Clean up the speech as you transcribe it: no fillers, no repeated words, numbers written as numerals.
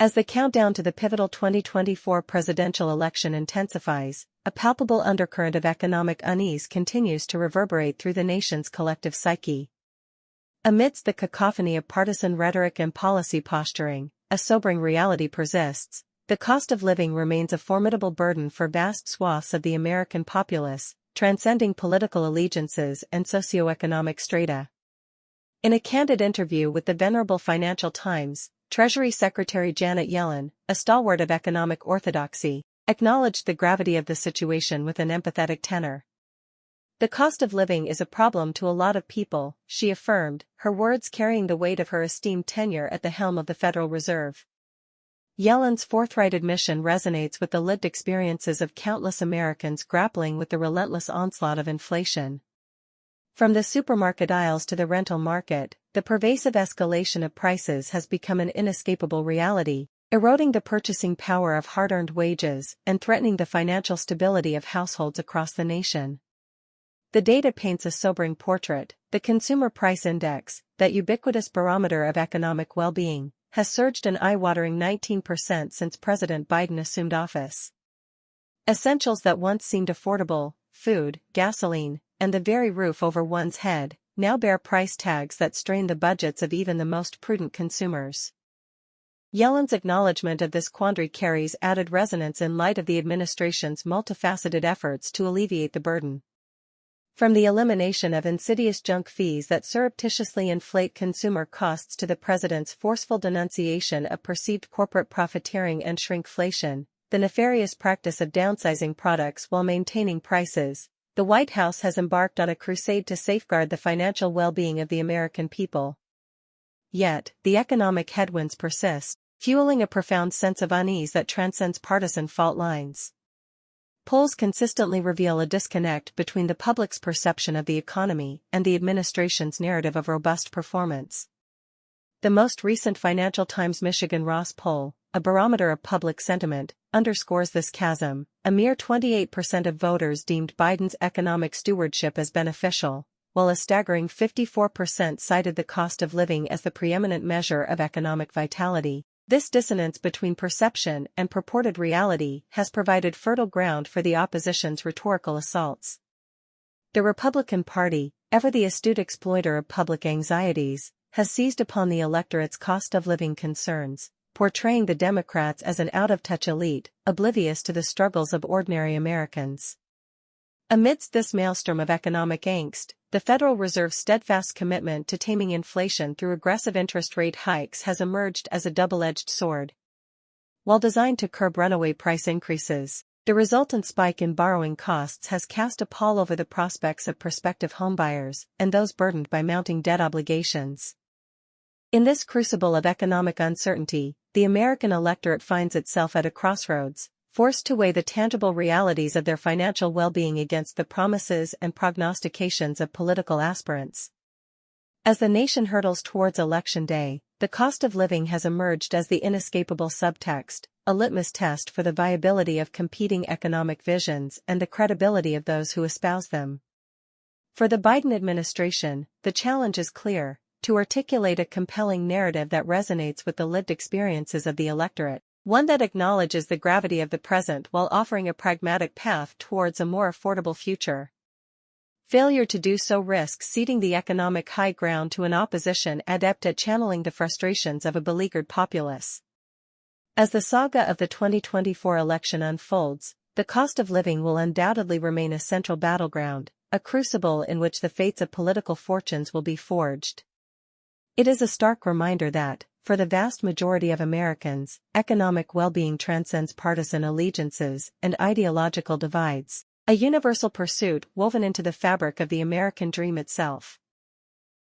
As the countdown to the pivotal 2024 presidential election intensifies, a palpable undercurrent of economic unease continues to reverberate through the nation's collective psyche. Amidst the cacophony of partisan rhetoric and policy posturing, a sobering reality persists. The cost of living remains a formidable burden for vast swaths of the American populace, transcending political allegiances and socioeconomic strata. In a candid interview with the venerable Financial Times, Treasury Secretary Janet Yellen, a stalwart of economic orthodoxy, acknowledged the gravity of the situation with an empathetic tenor. "The cost of living is a problem to a lot of people," she affirmed, her words carrying the weight of her esteemed tenure at the helm of the Federal Reserve. Yellen's forthright admission resonates with the lived experiences of countless Americans grappling with the relentless onslaught of inflation. From the supermarket aisles to the rental market, the pervasive escalation of prices has become an inescapable reality, eroding the purchasing power of hard-earned wages and threatening the financial stability of households across the nation. The data paints a sobering portrait. The Consumer Price Index, that ubiquitous barometer of economic well-being, has surged an eye-watering 19% since President Biden assumed office. Essentials that once seemed affordable, food, gasoline, and the very roof over one's head, now bear price tags that strain the budgets of even the most prudent consumers. Yellen's acknowledgement of this quandary carries added resonance in light of the administration's multifaceted efforts to alleviate the burden. From the elimination of insidious junk fees that surreptitiously inflate consumer costs to the president's forceful denunciation of perceived corporate profiteering and shrinkflation, the nefarious practice of downsizing products while maintaining prices, the White House has embarked on a crusade to safeguard the financial well-being of the American people. Yet, the economic headwinds persist, fueling a profound sense of unease that transcends partisan fault lines. Polls consistently reveal a disconnect between the public's perception of the economy and the administration's narrative of robust performance. The most recent Financial Times Michigan Ross poll, a barometer of public sentiment, underscores this chasm. A mere 28% of voters deemed Biden's economic stewardship as beneficial, while a staggering 54% cited the cost of living as the preeminent measure of economic vitality. This dissonance between perception and purported reality has provided fertile ground for the opposition's rhetorical assaults. The Republican Party, ever the astute exploiter of public anxieties, has seized upon the electorate's cost-of-living concerns, portraying the Democrats as an out-of-touch elite, oblivious to the struggles of ordinary Americans. Amidst this maelstrom of economic angst, the Federal Reserve's steadfast commitment to taming inflation through aggressive interest rate hikes has emerged as a double-edged sword. While designed to curb runaway price increases, the resultant spike in borrowing costs has cast a pall over the prospects of prospective homebuyers and those burdened by mounting debt obligations. In this crucible of economic uncertainty, the American electorate finds itself at a crossroads, forced to weigh the tangible realities of their financial well-being against the promises and prognostications of political aspirants. As the nation hurtles towards Election Day, the cost of living has emerged as the inescapable subtext, a litmus test for the viability of competing economic visions and the credibility of those who espouse them. For the Biden administration, the challenge is clear: to articulate a compelling narrative that resonates with the lived experiences of the electorate. One that acknowledges the gravity of the present while offering a pragmatic path towards a more affordable future. Failure to do so risks ceding the economic high ground to an opposition adept at channeling the frustrations of a beleaguered populace. As the saga of the 2024 election unfolds, the cost of living will undoubtedly remain a central battleground, a crucible in which the fates of political fortunes will be forged. It is a stark reminder that, for the vast majority of Americans, economic well-being transcends partisan allegiances and ideological divides, a universal pursuit woven into the fabric of the American dream itself.